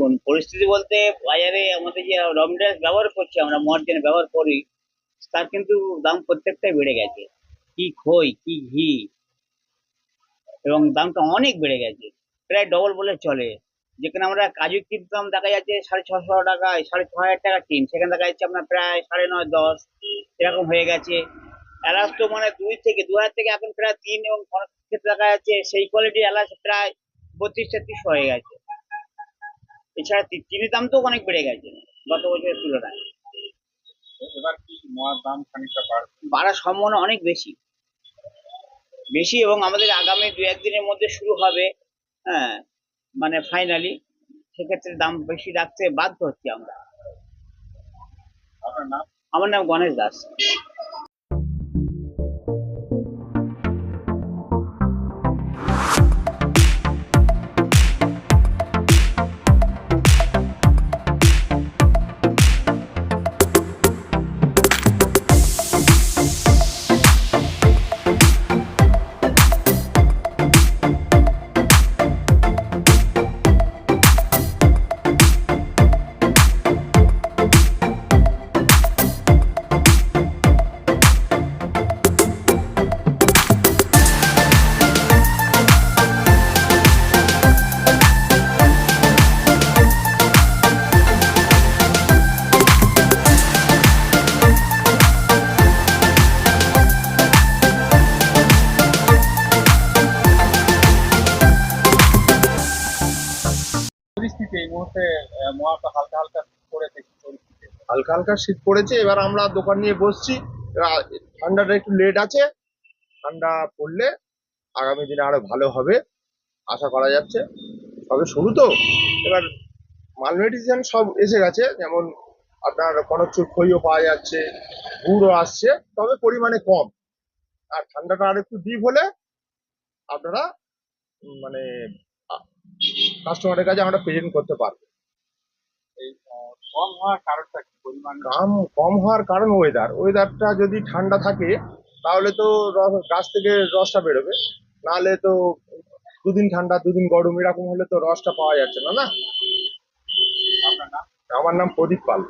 দেখুন পরিস্থিতি বলতে বাজারে আমাদের যে রমডাস ব্যবহার করছি আমরা মদ যেন ব্যবহার করি তার কিন্তু দাম প্রত্যেকটাই বেড়ে গেছে। কি খই কি ঘি এবং দামটা অনেক বেড়ে গেছে, প্রায় ডবল বলে চলে। যেখানে আমরা কাজু কিনতাম দেখা যাচ্ছে 650 টাকায়, 6500 টাকা টিন, সেখানে দেখা যাচ্ছে আপনার প্রায় 9.5 10 এরকম হয়ে গেছে। এলাচ তো মানে 2 থেকে 2 হাজার থেকে এখন প্রায় 3, এবং অনেক ক্ষেত্রে দেখা যাচ্ছে সেই কোয়ালিটির এলাচ প্রায় 32 33 হয়ে গেছে। এছাড়া চিনির দাম তো অনেক বেড়ে গেছে গত বছরের তুলনায়। এবার কি মহার দাম খানিকটা বাড়বে? বাড়ার সম্ভাবনা অনেক বেশি বেশি, এবং আমাদের আগামী 2-1 দিনের মধ্যে শুরু হবে। হ্যাঁ, মানে ফাইনালি সেক্ষেত্রে দাম বেশি রাখতে বাধ্য হচ্ছি আমরা। আপনার নাম? আমার নাম গণেশ দাস। পরিস্থিতি এই মুহূর্তে মহা তো হালকা হালকা পড়েছে কি পরিস্থিতি? হালকা হালকা শীত পড়েছে, এবার আমরা দোকান নিয়ে বসছি। এবার ঠান্ডাটা একটু লেট আছে, ঠান্ডা পড়লে আগামী দিনে আরো ভালো হবে আশা করা যাচ্ছে। তবে শুরু তো, এবার মাল মেডিসিন সব এসে গেছে, যেমন আপনার কনকচুর খইও পাওয়া যাচ্ছে, গুড়ও আসছে, তবে পরিমাণে কম। আর ঠান্ডাটা আর একটু ডিপ হলে আপনারা মানে কাস্টমারের কাছে আমরা প্রেজেন্ট করতে পারবো। এই কম হওয়ার কারণটা কি? পরিমাণ দাম কম হওয়ার কারণ ওয়েদারটা যদি ঠান্ডা থাকে তাহলে তো গাছ থেকে রসটা বেরোবে, নাহলে তো দুদিন ঠান্ডা দুদিন গরম এরকম হলে তো রসটা পাওয়া যাচ্ছে না। আপনার নাম? আমার নাম প্রদীপ পাল।